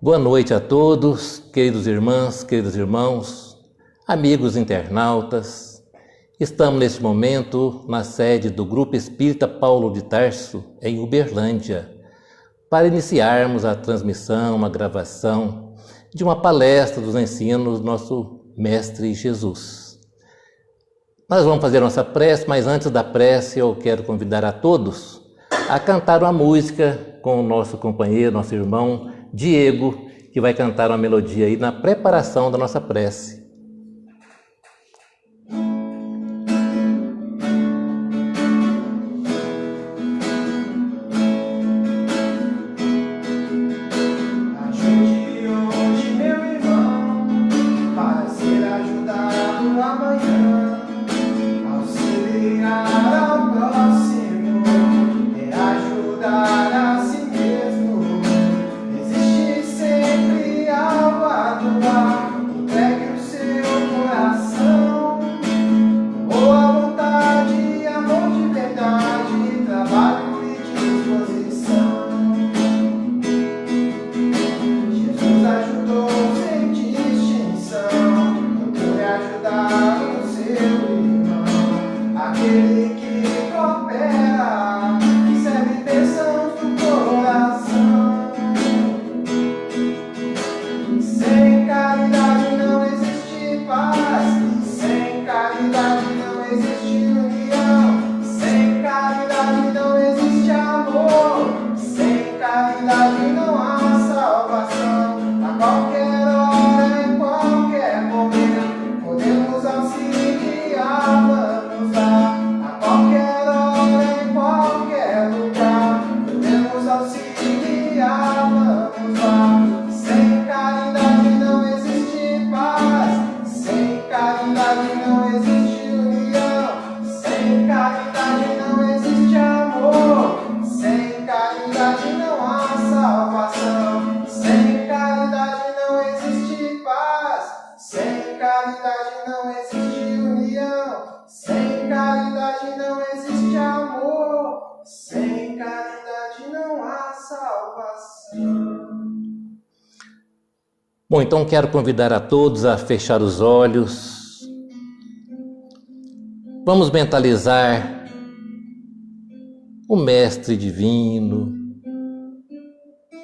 Boa noite a todos, queridos irmãs, queridos irmãos, amigos internautas. Estamos neste momento na sede do Grupo Espírita Paulo de Tarso, em Uberlândia, para iniciarmos a transmissão, a gravação de uma palestra dos ensinos do nosso Mestre Jesus. Nós vamos fazer nossa prece, mas antes da prece eu quero convidar a todos a cantar uma música com o nosso companheiro, nosso irmão Diego, que vai cantar uma melodia aí na preparação da nossa prece. Bom, então quero convidar a todos a fechar os olhos. Vamos mentalizar o Mestre Divino,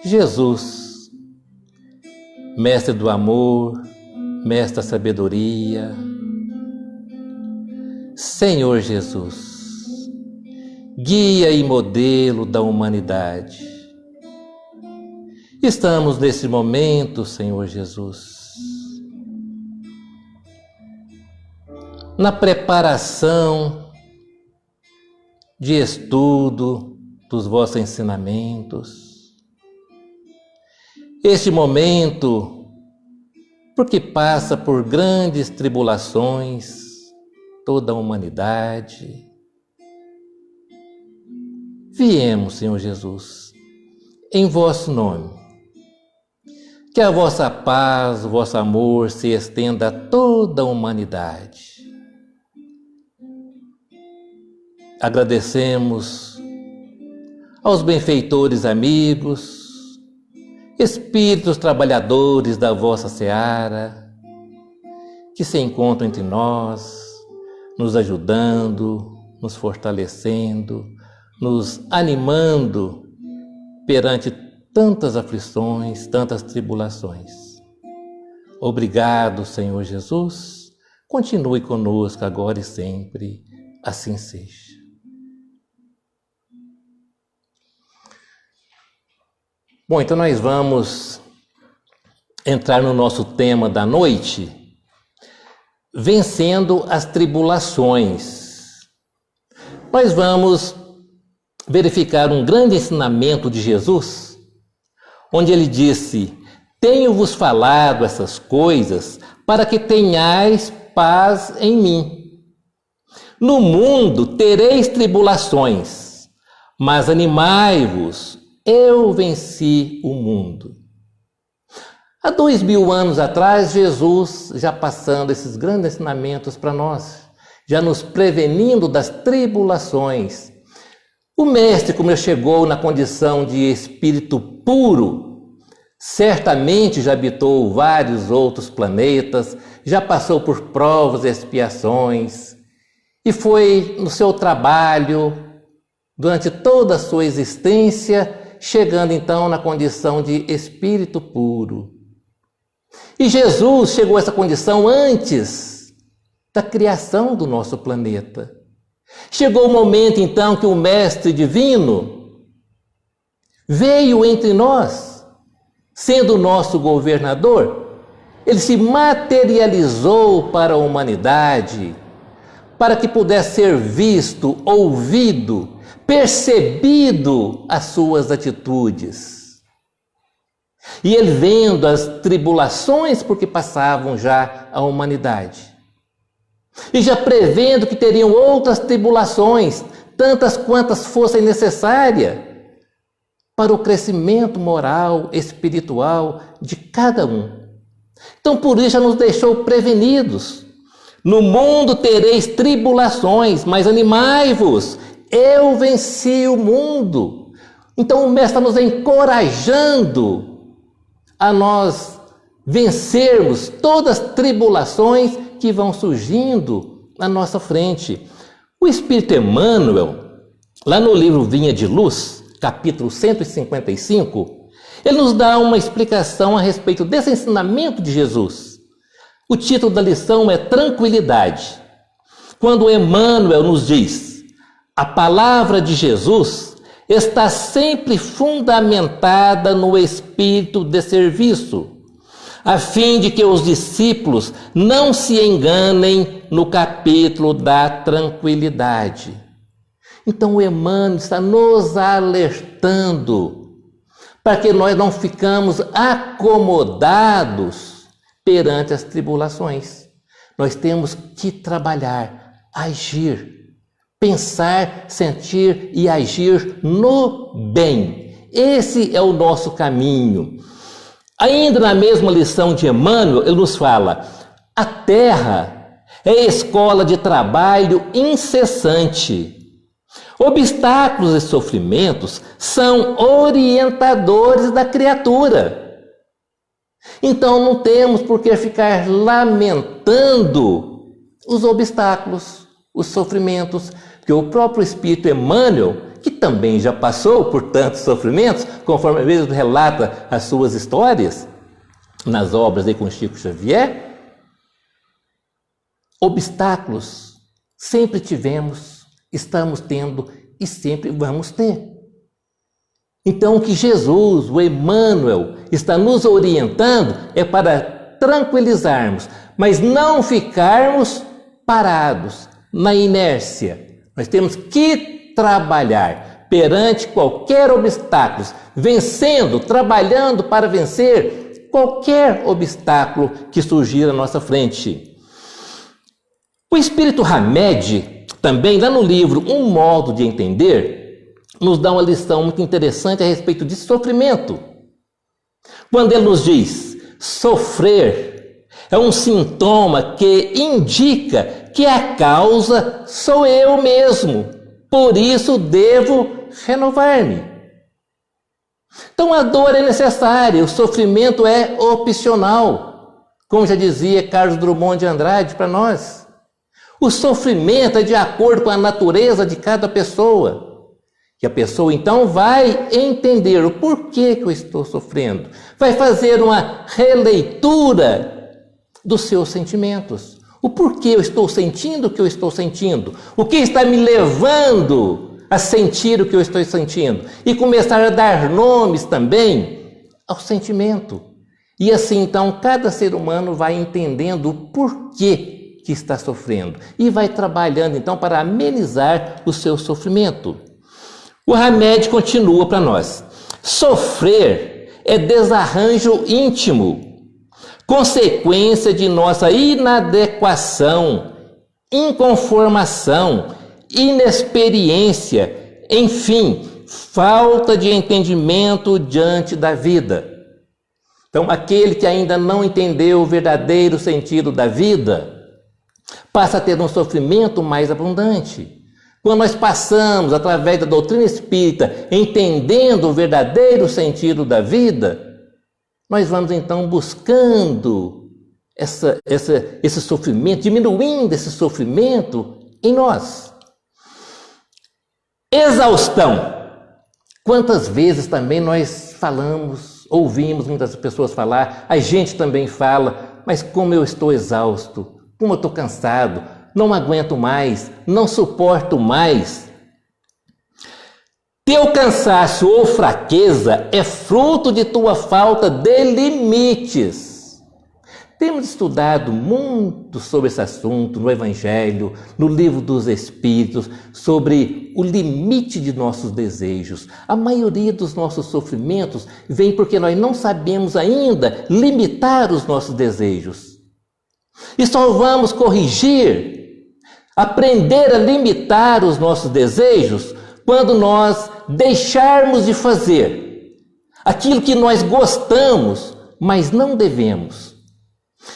Jesus, Mestre do amor, Mestre da sabedoria, Senhor Jesus, guia e modelo da humanidade. Estamos nesse momento, Senhor Jesus, na preparação de estudo dos vossos ensinamentos. Este momento, porque passa por grandes tribulações toda a humanidade, viemos, Senhor Jesus, em vosso nome. Que a vossa paz, o vosso amor se estenda a toda a humanidade. Agradecemos aos benfeitores amigos, espíritos trabalhadores da vossa seara, que se encontram entre nós, nos ajudando, nos fortalecendo, nos animando perante tantas aflições, tantas tribulações. Obrigado, Senhor Jesus. Continue conosco agora e sempre. Assim seja. Bom, então nós vamos entrar no nosso tema da noite, vencendo as tribulações. Nós vamos verificar um grande ensinamento de Jesus, onde ele disse: tenho-vos falado essas coisas para que tenhais paz em mim. No mundo tereis tribulações, mas animai-vos, eu venci o mundo. Há 2000 anos atrás, Jesus já passando esses grandes ensinamentos para nós, já nos prevenindo das tribulações. O Mestre, como chegou na condição de espírito puro, certamente já habitou vários outros planetas, já passou por provas e expiações, e foi no seu trabalho, durante toda a sua existência, chegando então na condição de espírito puro. E Jesus chegou a essa condição antes da criação do nosso planeta. Chegou o momento então que o Mestre Divino veio entre nós, sendo o nosso governador. Ele se materializou para a humanidade, para que pudesse ser visto, ouvido, percebido as suas atitudes. E ele vendo as tribulações por que passavam já a humanidade, e já prevendo que teriam outras tribulações, tantas quantas fossem necessárias, para o crescimento moral, espiritual de cada um. Então, por isso, já nos deixou prevenidos. No mundo tereis tribulações, mas animai-vos, eu venci o mundo. Então, o Mestre está nos encorajando a nós vencermos todas as tribulações que vão surgindo na nossa frente. O Espírito Emmanuel, lá no livro Vinha de Luz, capítulo 155, ele nos dá uma explicação a respeito desse ensinamento de Jesus. O título da lição é Tranquilidade. Quando Emmanuel nos diz: a palavra de Jesus está sempre fundamentada no espírito de serviço, a fim de que os discípulos não se enganem no capítulo da tranquilidade. Então o Emmanuel está nos alertando para que nós não ficamos acomodados perante as tribulações. Nós temos que trabalhar, agir, pensar, sentir e agir no bem. Esse é o nosso caminho. Ainda na mesma lição de Emmanuel, ele nos fala: a Terra é escola de trabalho incessante. Obstáculos e sofrimentos são orientadores da criatura. Então não temos por que ficar lamentando os obstáculos, os sofrimentos, porque o próprio Espírito Emmanuel, que também já passou por tantos sofrimentos, conforme ele mesmo relata as suas histórias nas obras de com Chico Xavier, obstáculos sempre tivemos, estamos tendo e sempre vamos ter. Então o que Jesus, o Emmanuel, está nos orientando é para tranquilizarmos, mas não ficarmos parados na inércia. Nós temos que trabalhar perante qualquer obstáculo, vencendo, trabalhando para vencer qualquer obstáculo que surgir à nossa frente. O Espírito Hamed, também lá no livro Um Modo de Entender, nos dá uma lição muito interessante a respeito de sofrimento. Quando ele nos diz: sofrer é um sintoma que indica que a causa sou eu mesmo, por isso devo renovar-me. Então a dor é necessária, o sofrimento é opcional, como já dizia Carlos Drummond de Andrade para nós. O sofrimento é de acordo com a natureza de cada pessoa. E a pessoa então vai entender o porquê que eu estou sofrendo. Vai fazer uma releitura dos seus sentimentos. O porquê eu estou sentindo o que eu estou sentindo. O que está me levando a sentir o que eu estou sentindo. E começar a dar nomes também ao sentimento. E assim então cada ser humano vai entendendo o porquê que está sofrendo. E vai trabalhando então para amenizar o seu sofrimento. O Hamed continua para nós: sofrer é desarranjo íntimo, consequência de nossa inadequação, inconformação, inexperiência, enfim, falta de entendimento diante da vida. Então, aquele que ainda não entendeu o verdadeiro sentido da vida, passa a ter um sofrimento mais abundante. Quando nós passamos, através da doutrina espírita, entendendo o verdadeiro sentido da vida, nós vamos então buscando esse sofrimento, diminuindo esse sofrimento em nós. Exaustão. Quantas vezes também nós falamos, ouvimos muitas pessoas falar, a gente também fala, mas como eu estou exausto, como eu estou cansado, não aguento mais, não suporto mais. Teu cansaço ou fraqueza é fruto de tua falta de limites. Temos estudado muito sobre esse assunto no Evangelho, no Livro dos Espíritos, sobre o limite de nossos desejos. A maioria dos nossos sofrimentos vem porque nós não sabemos ainda limitar os nossos desejos. E só vamos corrigir, aprender a limitar os nossos desejos quando nós deixarmos de fazer aquilo que nós gostamos, mas não devemos.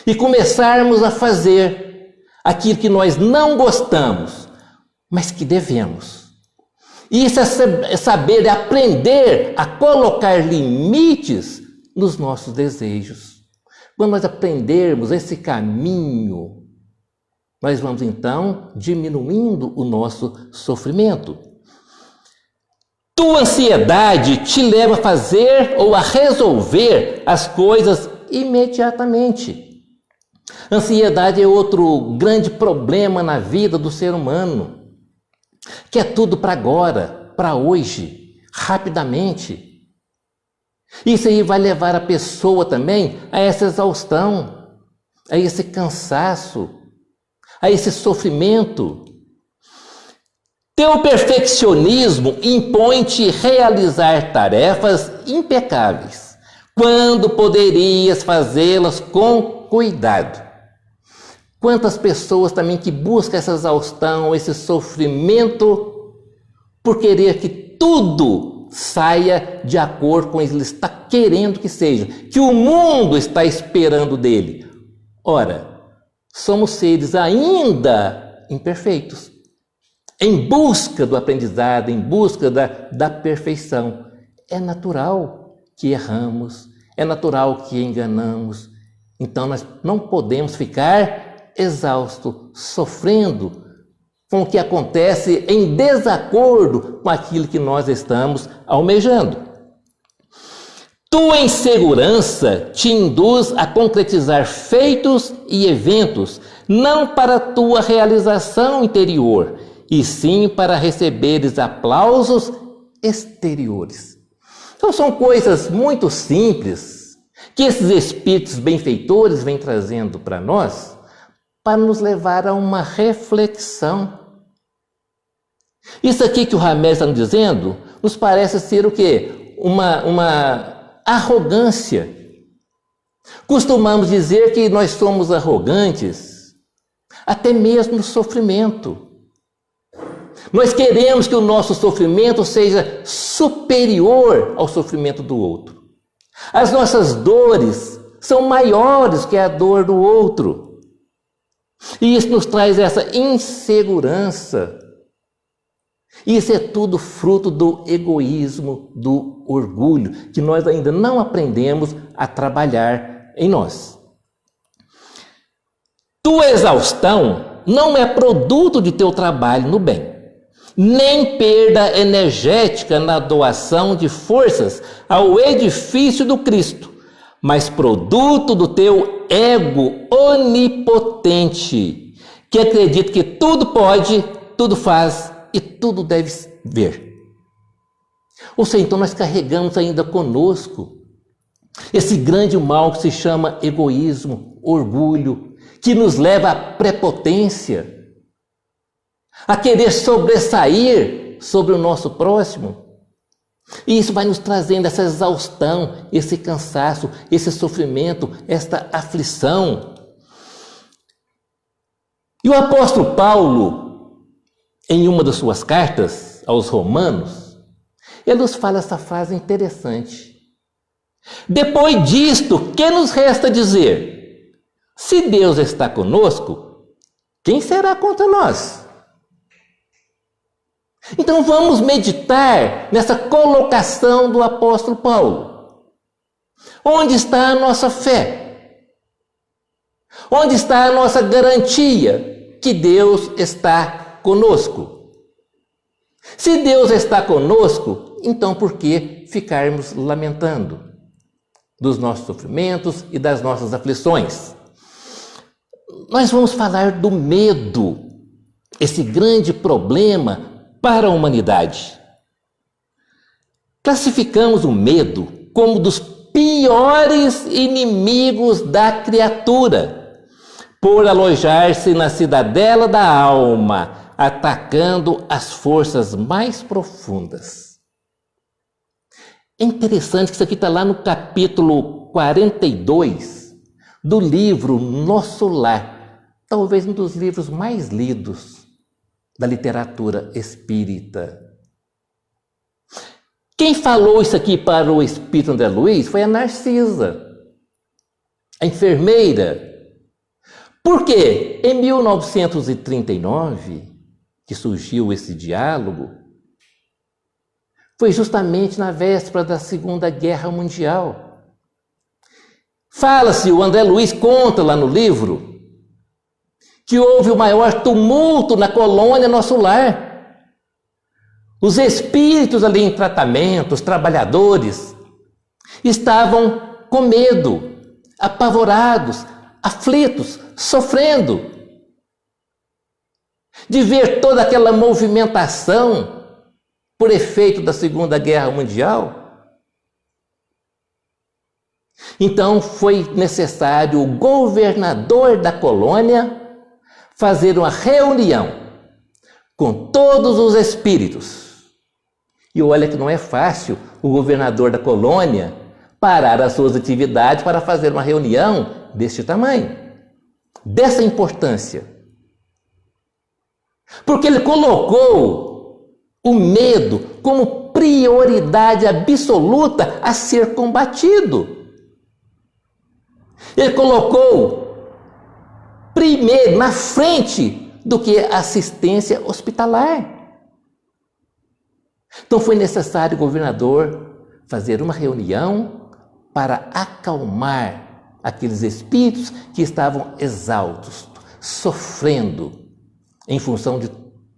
E começarmos a fazer aquilo que nós não gostamos, mas que devemos. Isso é saber, é aprender a colocar limites nos nossos desejos. Quando nós aprendermos esse caminho, nós vamos então diminuindo o nosso sofrimento. Tua ansiedade te leva a fazer ou a resolver as coisas imediatamente. Ansiedade é outro grande problema na vida do ser humano, que é tudo para agora, para hoje, rapidamente. Isso aí vai levar a pessoa também a essa exaustão, a esse cansaço, a esse sofrimento. Teu perfeccionismo impõe-te realizar tarefas impecáveis, quando poderias fazê-las com cuidado. Quantas pessoas também que buscam essa exaustão, esse sofrimento, por querer que tudo saia de acordo com o que ele está querendo que seja, que o mundo está esperando dele. Ora, somos seres ainda imperfeitos, em busca do aprendizado, em busca da perfeição. É natural que erramos, é natural que enganamos. Então nós não podemos ficar exaustos, sofrendo com o que acontece em desacordo com aquilo que nós estamos almejando. Tua insegurança te induz a concretizar feitos e eventos, não para tua realização interior, e sim para receberes aplausos exteriores. Então são coisas muito simples que esses espíritos benfeitores vêm trazendo para nós, para nos levar a uma reflexão. Isso aqui que o Ramés está nos dizendo, nos parece ser o quê? Uma arrogância. Costumamos dizer que nós somos arrogantes, até mesmo no sofrimento. Nós queremos que o nosso sofrimento seja superior ao sofrimento do outro. As nossas dores são maiores que a dor do outro. E isso nos traz essa insegurança. Isso é tudo fruto do egoísmo, do orgulho, que nós ainda não aprendemos a trabalhar em nós. Tua exaustão não é produto de teu trabalho no bem, nem perda energética na doação de forças ao edifício do Cristo, mas produto do teu ego onipotente, que acredita que tudo pode, tudo faz e tudo deve ver. Ou seja, então nós carregamos ainda conosco esse grande mal que se chama egoísmo, orgulho, que nos leva à prepotência, a querer sobressair sobre o nosso próximo. E isso vai nos trazendo essa exaustão, esse cansaço, esse sofrimento, esta aflição. E o apóstolo Paulo, em uma das suas cartas aos Romanos, ele nos fala essa frase interessante. Depois disto, que nos resta dizer? Se Deus está conosco, quem será contra nós? Então vamos meditar nessa colocação do apóstolo Paulo. Onde está a nossa fé? Onde está a nossa garantia que Deus está conosco? Se Deus está conosco, então por que ficarmos lamentando dos nossos sofrimentos e das nossas aflições? Nós vamos falar do medo, esse grande problema para a humanidade. Classificamos o medo como um dos piores inimigos da criatura, por alojar-se na cidadela da alma, atacando as forças mais profundas. É interessante que isso aqui está lá no capítulo 42 do livro Nosso Lar, talvez um dos livros mais lidos da literatura espírita. Quem falou isso aqui para o espírito André Luiz foi a Narcisa, a enfermeira. Por quê? Em 1939, que surgiu esse diálogo, foi justamente na véspera da Segunda Guerra Mundial. Fala-se, o André Luiz conta lá no livro, que houve o maior tumulto na colônia Nosso Lar. Os espíritos ali em tratamento, os trabalhadores, estavam com medo, apavorados, aflitos, sofrendo de ver toda aquela movimentação por efeito da Segunda Guerra Mundial. Então foi necessário o governador da colônia fazer uma reunião com todos os espíritos. E olha que não é fácil o governador da colônia parar as suas atividades para fazer uma reunião deste tamanho, dessa importância. Porque ele colocou o medo como prioridade absoluta a ser combatido. Ele colocou primeiro, na frente do que a assistência hospitalar. Então foi necessário o governador fazer uma reunião para acalmar aqueles espíritos que estavam exaustos, sofrendo em função de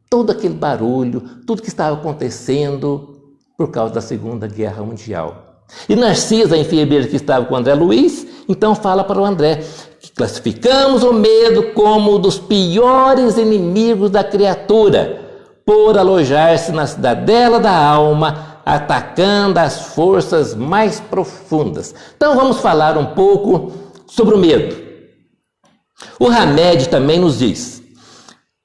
todo aquele barulho, tudo que estava acontecendo por causa da Segunda Guerra Mundial. E Narcisa, a enfermeira que estava com o André Luiz, então fala para o André que classificamos o medo como um dos piores inimigos da criatura, por alojar-se na cidadela da alma, atacando as forças mais profundas. Então vamos falar um pouco sobre o medo. O Hamed também nos diz: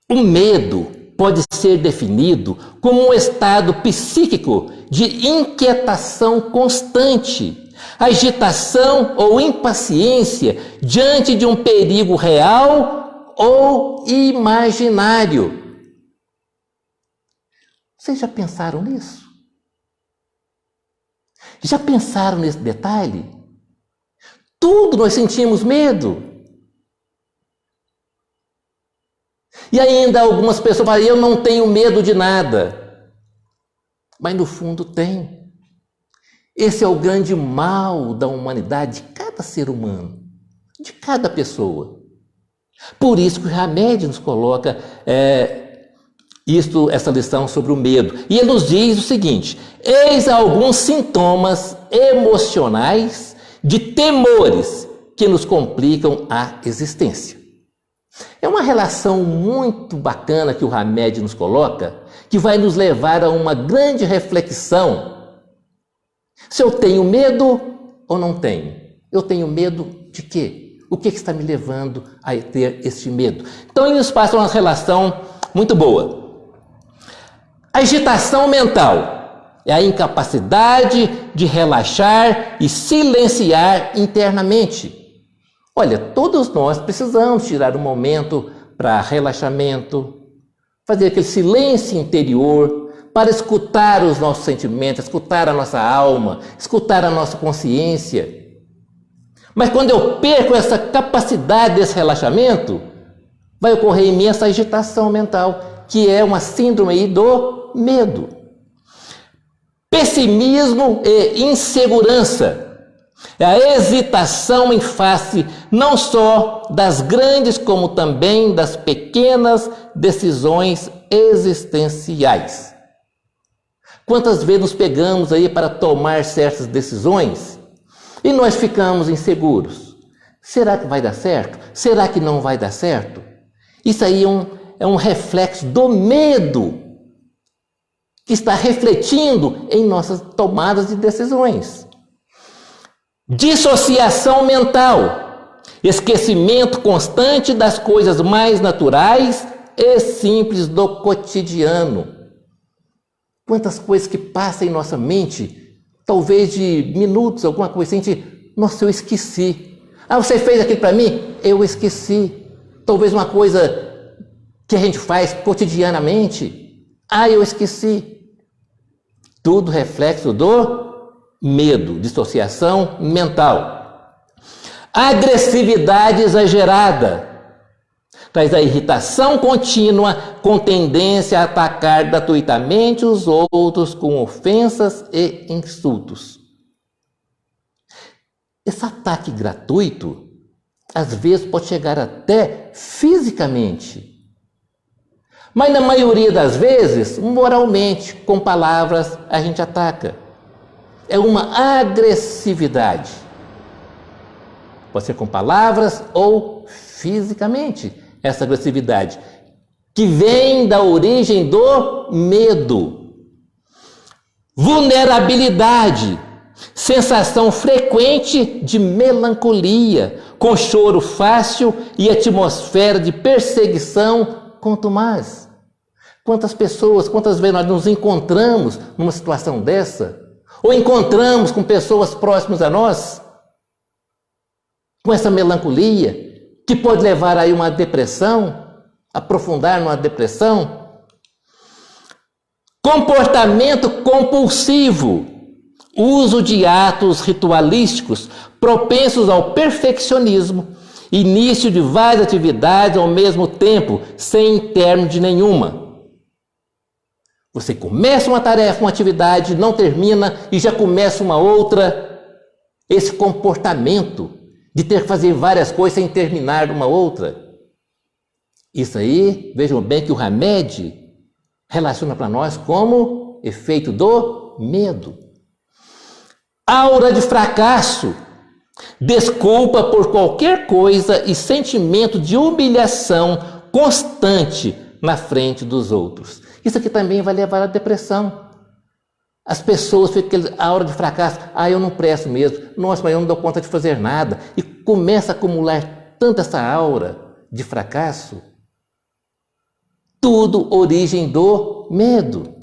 o medo pode ser definido como um estado psíquico de inquietação constante, agitação ou impaciência diante de um perigo real ou imaginário. Vocês já pensaram nisso? Já pensaram nesse detalhe? Tudo nós sentimos medo. E ainda algumas pessoas falam: eu não tenho medo de nada. Mas no fundo tem. Esse é o grande mal da humanidade, de cada ser humano, de cada pessoa. Por isso que o Hamed nos coloca essa lição sobre o medo. E ele nos diz o seguinte: eis alguns sintomas emocionais de temores que nos complicam a existência. É uma relação muito bacana que o Hamed nos coloca, que vai nos levar a uma grande reflexão. Se eu tenho medo ou não tenho? Eu tenho medo de quê? O que está me levando a ter este medo? Então ele nos passa uma relação muito boa. A agitação mental é a incapacidade de relaxar e silenciar internamente. Olha, todos nós precisamos tirar um momento para relaxamento, fazer aquele silêncio interior, para escutar os nossos sentimentos, escutar a nossa alma, escutar a nossa consciência. Mas quando eu perco essa capacidade desse relaxamento, vai ocorrer em mim essa agitação mental, que é uma síndrome aí do medo. Pessimismo e insegurança É a hesitação em face não só das grandes, como também das pequenas decisões existenciais. Quantas vezes nos pegamos aí para tomar certas decisões e nós ficamos inseguros? Será que vai dar certo? Será que não vai dar certo? Isso aí é um reflexo do medo que está refletindo em nossas tomadas de decisões. Dissociação mental, esquecimento constante das coisas mais naturais e simples do cotidiano. Quantas coisas que passam em nossa mente, talvez de minutos, alguma coisa assim, nossa, eu esqueci. Ah, você fez aquilo para mim? Eu esqueci. Talvez uma coisa que a gente faz cotidianamente. Ah, eu esqueci. Tudo reflexo do medo, dissociação mental. Agressividade exagerada traz a irritação contínua com tendência a atacar gratuitamente os outros com ofensas e insultos. Esse ataque gratuito, às vezes, pode chegar até fisicamente. Mas na maioria das vezes, moralmente, com palavras, a gente ataca. É uma agressividade. Pode ser com palavras ou fisicamente. Essa agressividade, que vem da origem do medo. Vulnerabilidade, sensação frequente de melancolia, com choro fácil e atmosfera de perseguição contumaz. Quantas pessoas, quantas vezes nós nos encontramos numa situação dessa? Ou encontramos com pessoas próximas a nós com essa melancolia, que pode levar aí uma depressão, aprofundar numa depressão. Comportamento compulsivo, uso de atos ritualísticos propensos ao perfeccionismo, início de várias atividades ao mesmo tempo, sem término de nenhuma. Você começa uma tarefa, uma atividade, não termina e já começa uma outra. Esse comportamento de ter que fazer várias coisas sem terminar uma outra. Isso aí, vejam bem que o Hamed relaciona para nós como efeito do medo. Aura de fracasso, desculpa por qualquer coisa e sentimento de humilhação constante na frente dos outros. Isso aqui também vai levar à depressão. As pessoas ficam a aura de fracasso, eu não presto mesmo, nossa, mas eu não dou conta de fazer nada. E começa a acumular tanta essa aura de fracasso. Tudo origem do medo.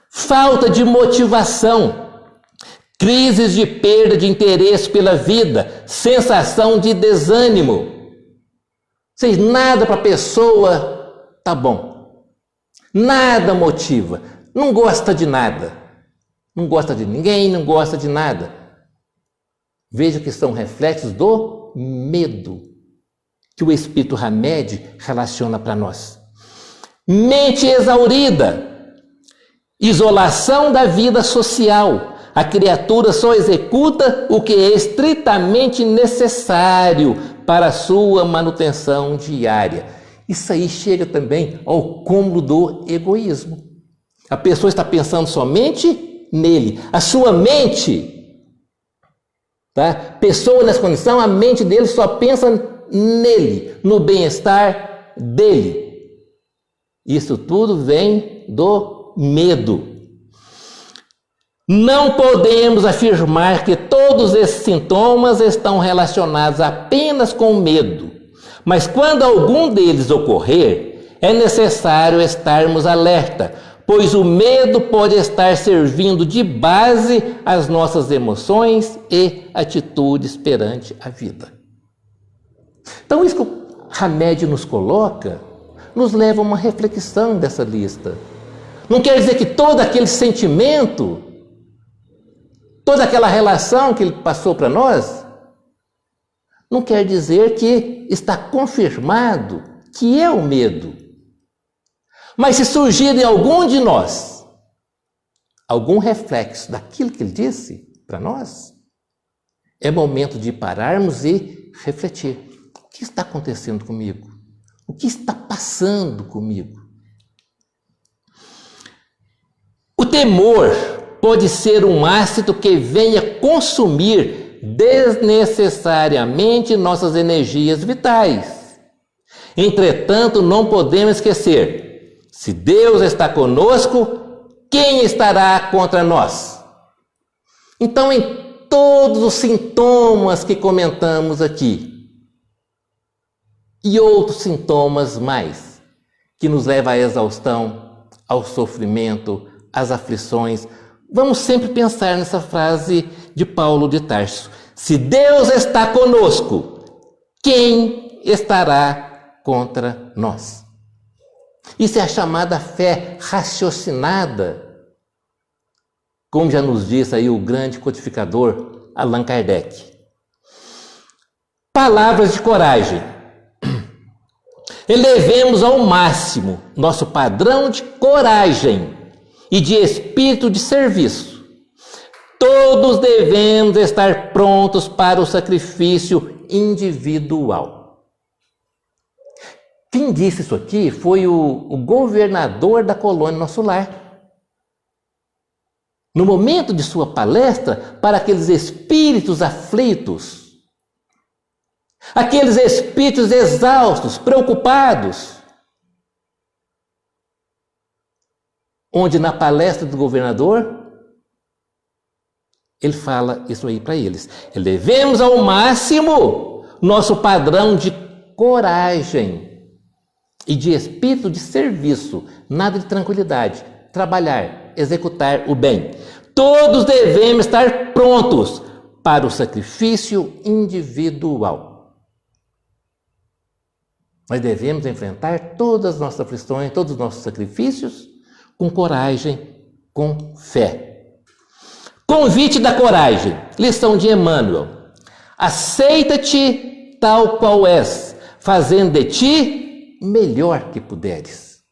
Falta de motivação, crises de perda de interesse pela vida, sensação de desânimo. Nada para a pessoa tá bom. Nada motiva. Não gosta de nada, não gosta de ninguém, não gosta de nada. Veja que são reflexos do medo que o Espírito Hamed relaciona para nós. Mente exaurida, isolação da vida social. A criatura só executa o que é estritamente necessário para a sua manutenção diária. Isso aí chega também ao cúmulo do egoísmo. A pessoa está pensando somente nele. A sua mente, tá? Pessoa nessa condição, a mente dele só pensa nele, no bem-estar dele. Isso tudo vem do medo. Não podemos afirmar que todos esses sintomas estão relacionados apenas com o medo, mas quando algum deles ocorrer, é necessário estarmos alerta, pois o medo pode estar servindo de base às nossas emoções e atitudes perante a vida. Então, isso que o Hamed nos coloca, nos leva a uma reflexão dessa lista. Não quer dizer que todo aquele sentimento, toda aquela relação que ele passou para nós, não quer dizer que está confirmado que é o medo. Mas se surgir em algum de nós algum reflexo daquilo que ele disse para nós, é momento de pararmos e refletir. O que está acontecendo comigo? O que está passando comigo? O temor pode ser um ácido que venha consumir desnecessariamente nossas energias vitais. Entretanto, não podemos esquecer, se Deus está conosco, quem estará contra nós? Então, em todos os sintomas que comentamos aqui, e outros sintomas mais, que nos levam à exaustão, ao sofrimento, às aflições, vamos sempre pensar nessa frase de Paulo de Tarso. Se Deus está conosco, quem estará contra nós? Isso é a chamada fé raciocinada, como já nos disse aí o grande codificador Allan Kardec. Palavras de coragem. Elevemos ao máximo nosso padrão de coragem e de espírito de serviço. Todos devemos estar prontos para o sacrifício individual. Quem disse isso aqui foi o governador da colônia Nosso Lar. No momento de sua palestra para aqueles espíritos aflitos, aqueles espíritos exaustos, preocupados, onde na palestra do governador, ele fala isso aí para eles. Elevemos ao máximo nosso padrão de coragem e de espírito de serviço, nada de tranquilidade, trabalhar, executar o bem. Todos devemos estar prontos para o sacrifício individual. Nós devemos enfrentar todas as nossas aflições, todos os nossos sacrifícios com coragem, com fé. Convite da coragem, lição de Emmanuel. Aceita-te tal qual és, fazendo de ti melhor que puderes.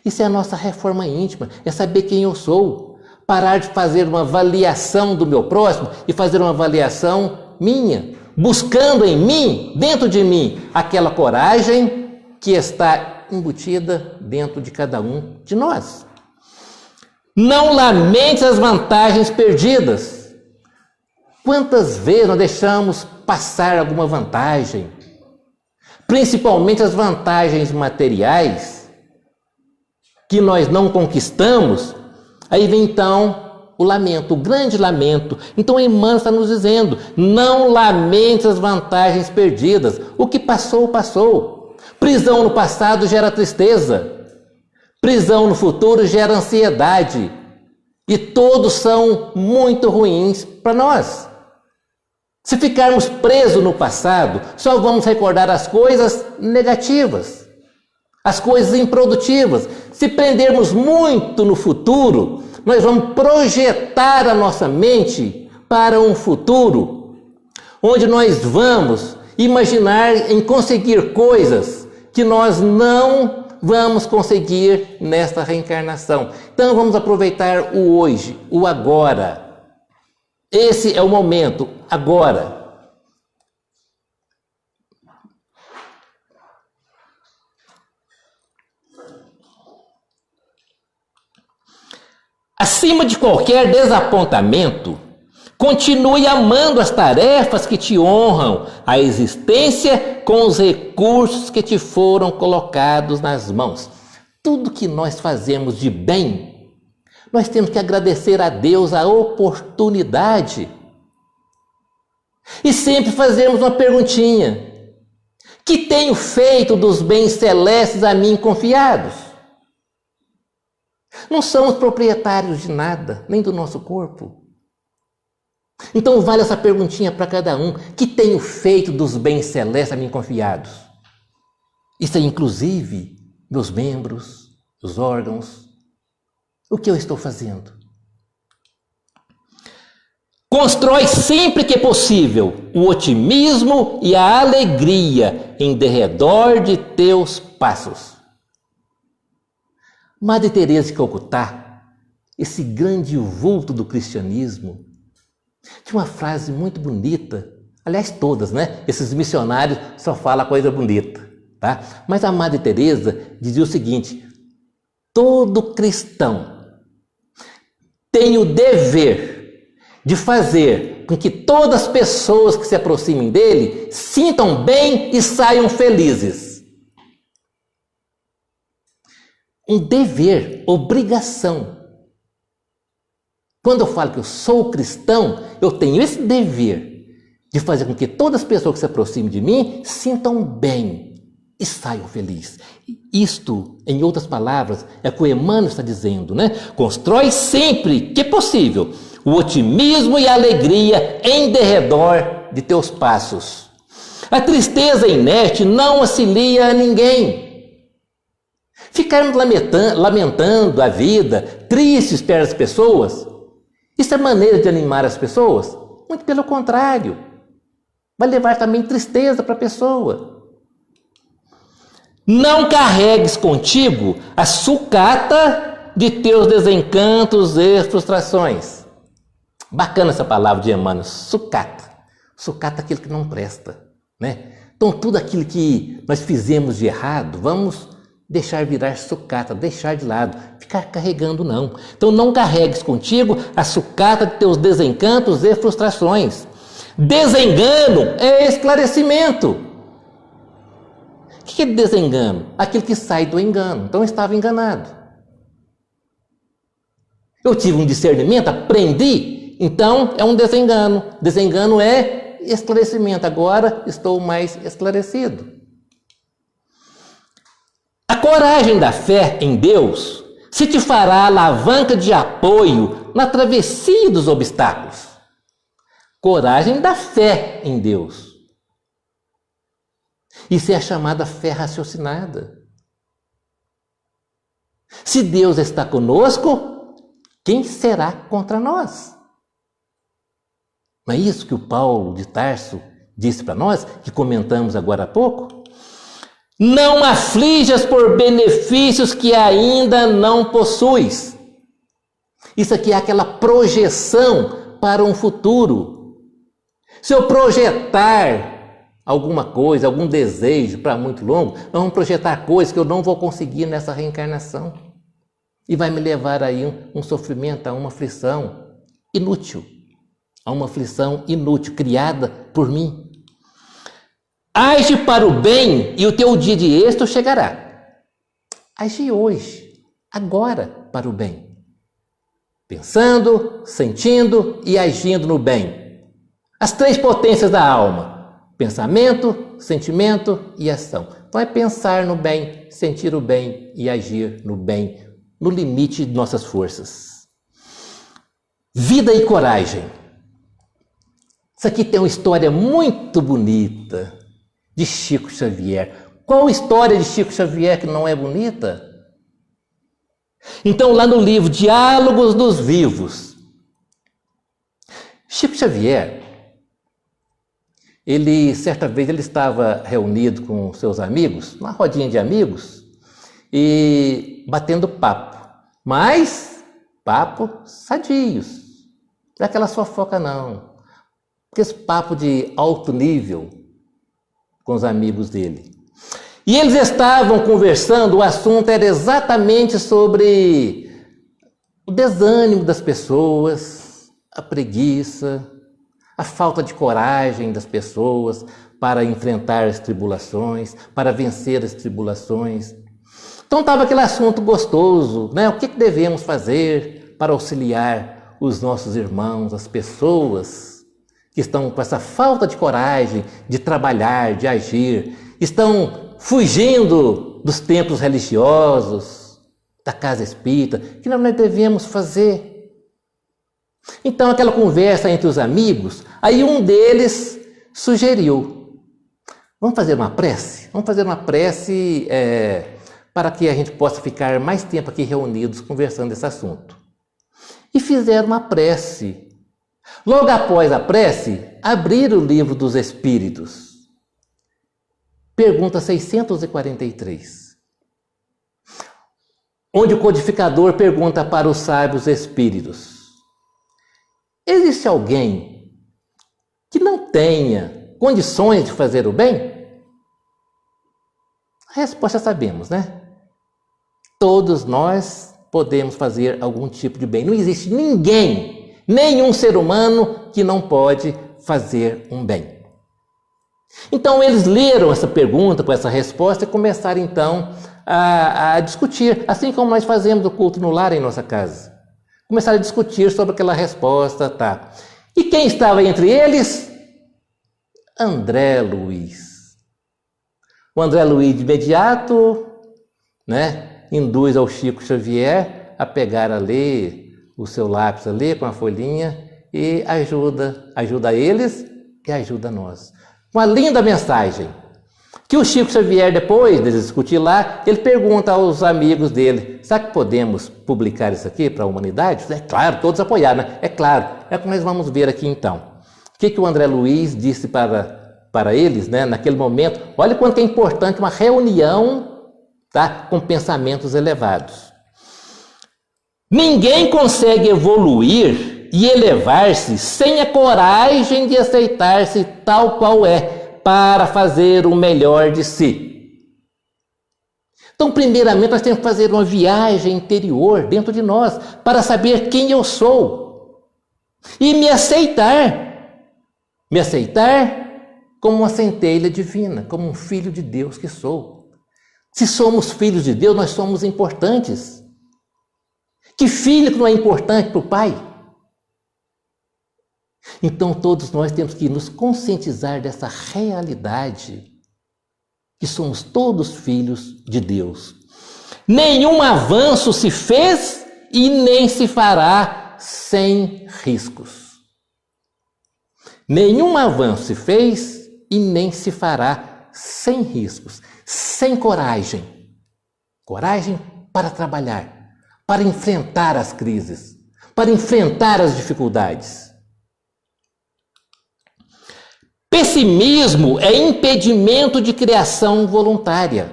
Isso é a nossa reforma íntima, é saber quem eu sou. Parar de fazer uma avaliação do meu próximo e fazer uma avaliação minha, buscando em mim, dentro de mim, aquela coragem que está embutida dentro de cada um de nós. Não lamente as vantagens perdidas. Quantas vezes nós deixamos passar alguma vantagem, principalmente as vantagens materiais, que nós não conquistamos, aí vem então o lamento, o grande lamento. Então Emmanuel está nos dizendo, não lamente as vantagens perdidas. O que passou, passou. Prisão no passado gera tristeza. Prisão no futuro gera ansiedade. E todos são muito ruins para nós. Se ficarmos presos no passado, só vamos recordar as coisas negativas, as coisas improdutivas. Se prendermos muito no futuro, nós vamos projetar a nossa mente para um futuro onde nós vamos imaginar em conseguir coisas que nós não vamos conseguir nesta reencarnação. Então vamos aproveitar o hoje, o agora. Esse é o momento, agora. Acima de qualquer desapontamento, continue amando as tarefas que te honram, a existência com os recursos que te foram colocados nas mãos. Tudo que nós fazemos de bem, nós temos que agradecer a Deus a oportunidade. E sempre fazermos uma perguntinha: que tenho feito dos bens celestes a mim confiados? Não somos proprietários de nada, nem do nosso corpo. Então vale essa perguntinha para cada um: que tenho feito dos bens celestes a mim confiados? Isso é inclusive meus membros, os órgãos. O que eu estou fazendo? Constrói sempre que possível o otimismo e a alegria em derredor de teus passos. Madre Teresa de Calcutá, esse grande vulto do cristianismo, Tinha uma frase muito bonita, aliás todas, né? Esses missionários só falam coisa bonita, tá? Mas a Madre Teresa dizia o seguinte: todo cristão tem o dever de fazer com que todas as pessoas que se aproximem dele sintam bem e saiam felizes. Um dever, obrigação. Quando eu falo que eu sou cristão, eu tenho esse dever de fazer com que todas as pessoas que se aproximem de mim sintam bem e saiam felizes. Isto, em outras palavras, é o que o Emmanuel está dizendo, né? Constrói sempre que possível o otimismo e a alegria em derredor de teus passos. A tristeza inerte não auxilia a ninguém. Ficarmos lamentando a vida, tristes perto das pessoas, isso é maneira de animar as pessoas? Muito pelo contrário. Vai levar também tristeza para a pessoa. Não carregues contigo a sucata de teus desencantos e frustrações. Bacana essa palavra de Emmanuel, sucata. Sucata é aquilo que não presta, né? Então tudo aquilo que nós fizemos de errado, vamos deixar virar sucata, deixar de lado, ficar carregando não. Então não carregues contigo a sucata de teus desencantos e frustrações. Desengano é esclarecimento. O que é desengano? Aquilo que sai do engano. Então eu estava enganado. Eu tive um discernimento, aprendi, então é um desengano. Desengano é esclarecimento. Agora estou mais esclarecido. A coragem da fé em Deus se te fará alavanca de apoio na travessia dos obstáculos. Coragem da fé em Deus. Isso é a chamada fé raciocinada. Se Deus está conosco, quem será contra nós? Não é isso que o Paulo de Tarso disse para nós, que comentamos agora há pouco? Não aflijas por benefícios que ainda não possuis. Isso aqui é aquela projeção para um futuro. Se eu projetar alguma coisa, algum desejo para muito longo, nós vamos projetar coisas que eu não vou conseguir nessa reencarnação. E vai me levar aí um sofrimento, a uma aflição inútil. A uma aflição inútil, criada por mim. Age para o bem e o teu dia de êxito chegará. Age hoje, agora, para o bem. Pensando, sentindo e agindo no bem. As três potências da alma: pensamento, sentimento e ação. Então é pensar no bem, sentir o bem e agir no bem, no limite de nossas forças. Vida e coragem. Isso aqui tem uma história muito bonita de Chico Xavier. Qual história de Chico Xavier que não é bonita? Então, lá no livro Diálogos dos Vivos, Chico Xavier, certa vez ele estava reunido com seus amigos, numa rodinha de amigos, e batendo papo, mas papo sadios, não é aquela fofoca não, porque esse papo de alto nível com os amigos dele. E eles estavam conversando, o assunto era exatamente sobre o desânimo das pessoas, a preguiça, a falta de coragem das pessoas para enfrentar as tribulações, para vencer as tribulações. Então estava aquele assunto gostoso, né? O que devemos fazer para auxiliar os nossos irmãos, as pessoas que estão com essa falta de coragem de trabalhar, de agir, estão fugindo dos templos religiosos, da casa espírita, que nós devemos fazer. Então, aquela conversa entre os amigos, aí um deles sugeriu: vamos fazer uma prece? Vamos fazer uma prece para que a gente possa ficar mais tempo aqui reunidos conversando desse assunto. E fizeram uma prece. Logo após a prece, abriram o livro dos Espíritos. Pergunta 643. Onde o codificador pergunta para os sábios espíritos: existe alguém tenha condições de fazer o bem? A resposta sabemos, né? Todos nós podemos fazer algum tipo de bem. Não existe ninguém, nenhum ser humano que não pode fazer um bem. Então eles leram essa pergunta com essa resposta e começaram então a discutir, assim como nós fazemos o culto no lar em nossa casa. Começaram a discutir sobre aquela resposta, tá? E quem estava entre eles? André Luiz. O André Luiz de imediato, né, induz ao Chico Xavier a pegar ali o seu lápis ali com a folhinha e ajuda eles e ajuda nós. Uma linda mensagem que o Chico Xavier, depois de discutir lá, ele pergunta aos amigos dele: será que podemos publicar isso aqui para a humanidade? É claro, todos apoiaram, né? É claro, é o que nós vamos ver aqui então. O que o André Luiz disse para eles, né, naquele momento? Olha quanto é importante uma reunião, tá, com pensamentos elevados. Ninguém consegue evoluir e elevar-se sem a coragem de aceitar-se tal qual é, para fazer o melhor de si. Então, primeiramente, nós temos que fazer uma viagem interior dentro de nós, para saber quem eu sou e me aceitar como uma centelha divina, como um filho de Deus que sou. Se somos filhos de Deus, nós somos importantes. Que filho que não é importante para o pai? Então todos nós temos que nos conscientizar dessa realidade, que somos todos filhos de Deus. Nenhum avanço se fez e nem se fará sem riscos. Nenhum avanço se fez e nem se fará sem riscos, sem coragem. Coragem para trabalhar, para enfrentar as crises, para enfrentar as dificuldades. Pessimismo é impedimento de criação voluntária.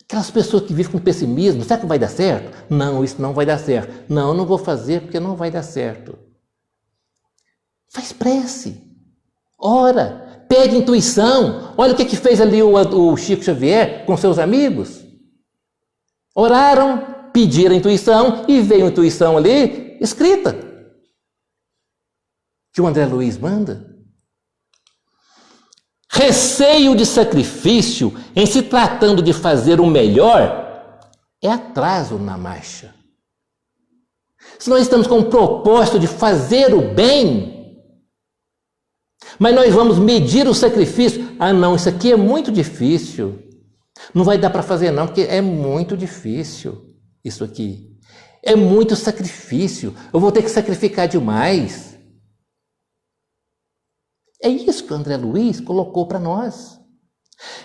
Aquelas pessoas que vivem com pessimismo, será que vai dar certo? Não, isso não vai dar certo. Não, eu não vou fazer porque não vai dar certo. Faz prece, ora, pede intuição. Olha o que fez ali o Chico Xavier com seus amigos. Oraram, pediram intuição e veio a intuição ali escrita, que o André Luiz manda. Receio de sacrifício em se tratando de fazer o melhor é atraso na marcha. Se nós estamos com o propósito de fazer o bem, mas nós vamos medir o sacrifício, não, isso aqui é muito difícil, não vai dar para fazer não, porque é muito difícil isso aqui, é muito sacrifício, eu vou ter que sacrificar demais. É isso que o André Luiz colocou para nós.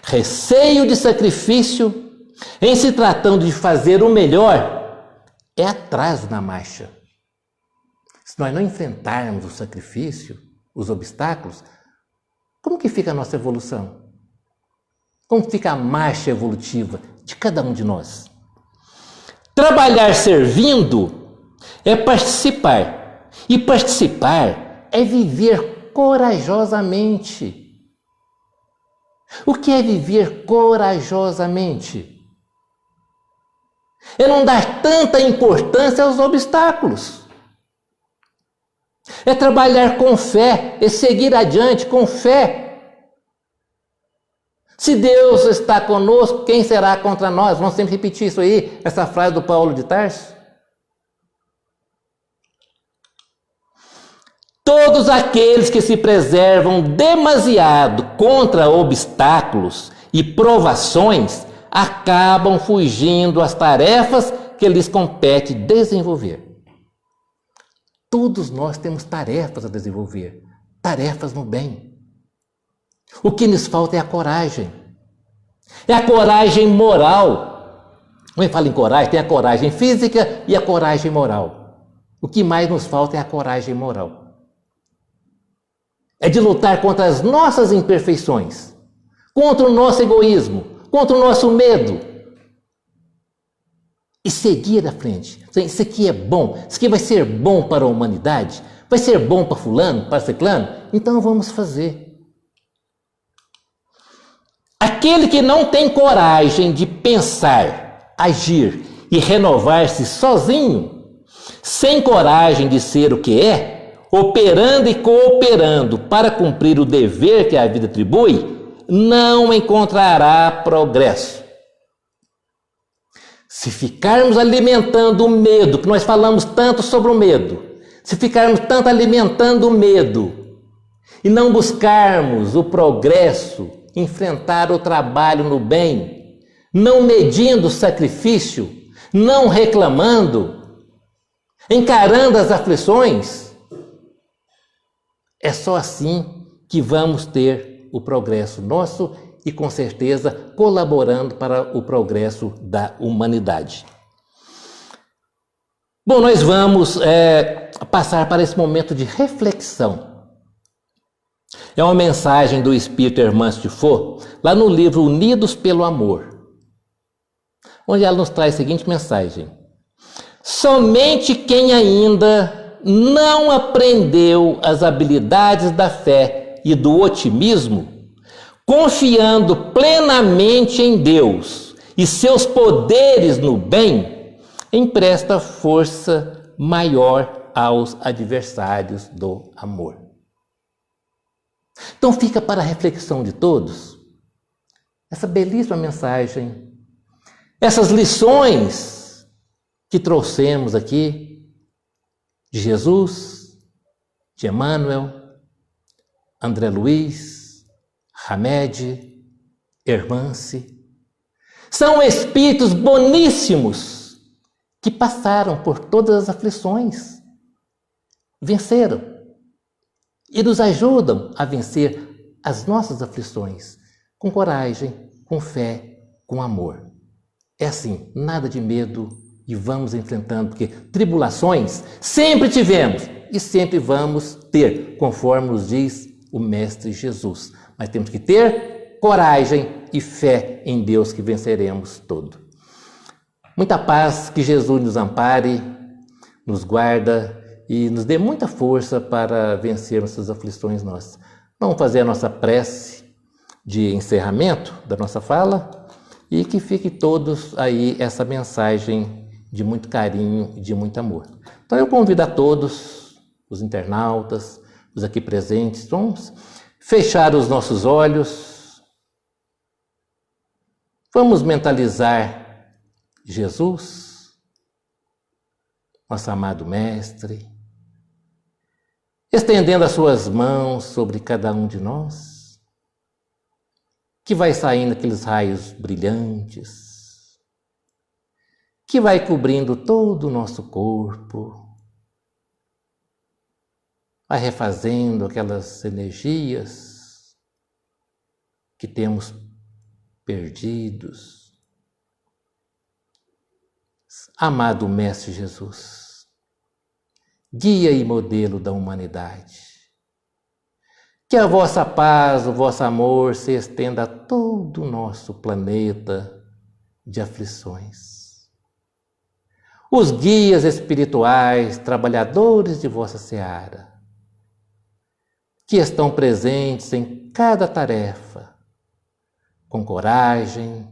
Receio de sacrifício em se tratando de fazer o melhor é atraso na marcha. Se nós não enfrentarmos o sacrifício, os obstáculos, como que fica a nossa evolução? Como fica a marcha evolutiva de cada um de nós? Trabalhar servindo é participar. E participar é viver corajosamente. O que é viver corajosamente? É não dar tanta importância aos obstáculos. É trabalhar com fé, é seguir adiante com fé. Se Deus está conosco, quem será contra nós? Vamos sempre repetir isso aí, essa frase do Paulo de Tarso. Todos aqueles que se preservam demasiado contra obstáculos e provações acabam fugindo às tarefas que lhes compete desenvolver. Todos nós temos tarefas a desenvolver, tarefas no bem. O que nos falta é a coragem. É a coragem moral. Quando eu falo em coragem, tem a coragem física e a coragem moral. O que mais nos falta é a coragem moral. É de lutar contra as nossas imperfeições, contra o nosso egoísmo, contra o nosso medo. E seguir à frente. Isso aqui é bom, isso aqui vai ser bom para a humanidade. Vai ser bom para fulano, para ciclano? Então vamos fazer. Aquele que não tem coragem de pensar, agir e renovar-se sozinho, sem coragem de ser o que é, operando e cooperando para cumprir o dever que a vida atribui, não encontrará progresso. Se ficarmos alimentando o medo, que nós falamos tanto sobre o medo, se ficarmos tanto alimentando o medo e não buscarmos o progresso, enfrentar o trabalho no bem, não medindo o sacrifício, não reclamando, encarando as aflições, é só assim que vamos ter o progresso nosso e, com certeza, colaborando para o progresso da humanidade. Bom, nós vamos passar para esse momento de reflexão. É uma mensagem do Espírito Hermance de Faux, lá no livro Unidos pelo Amor, onde ela nos traz a seguinte mensagem: somente quem ainda não aprendeu as habilidades da fé e do otimismo, confiando plenamente em Deus e seus poderes no bem, empresta força maior aos adversários do amor. Então fica para a reflexão de todos essa belíssima mensagem, essas lições que trouxemos aqui de Jesus, de Emmanuel, André Luiz, Hamed, Hermance. São espíritos boníssimos que passaram por todas as aflições, venceram e nos ajudam a vencer as nossas aflições com coragem, com fé, com amor. É assim, nada de medo e vamos enfrentando, porque tribulações sempre tivemos e sempre vamos ter, conforme nos diz o Mestre Jesus. Mas temos que ter coragem e fé em Deus que venceremos tudo. Muita paz, que Jesus nos ampare, nos guarda e nos dê muita força para vencermos essas aflições nossas. Vamos fazer a nossa prece de encerramento da nossa fala e que fique todos aí essa mensagem de muito carinho e de muito amor. Então eu convido a todos, os internautas, os aqui presentes, vamos fechar os nossos olhos, vamos mentalizar Jesus, nosso amado Mestre, estendendo as suas mãos sobre cada um de nós, que vai saindo aqueles raios brilhantes, que vai cobrindo todo o nosso corpo, vai refazendo aquelas energias que temos perdidos. Amado Mestre Jesus, guia e modelo da humanidade, que a vossa paz, o vosso amor se estenda a todo o nosso planeta de aflições. Os guias espirituais, trabalhadores de vossa seara, que estão presentes em cada tarefa, com coragem,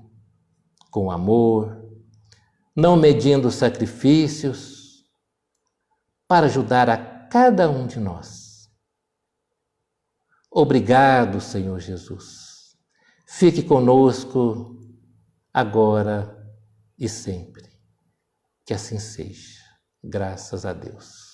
com amor, não medindo sacrifícios, para ajudar a cada um de nós. Obrigado, Senhor Jesus. Fique conosco agora e sempre. Que assim seja. Graças a Deus.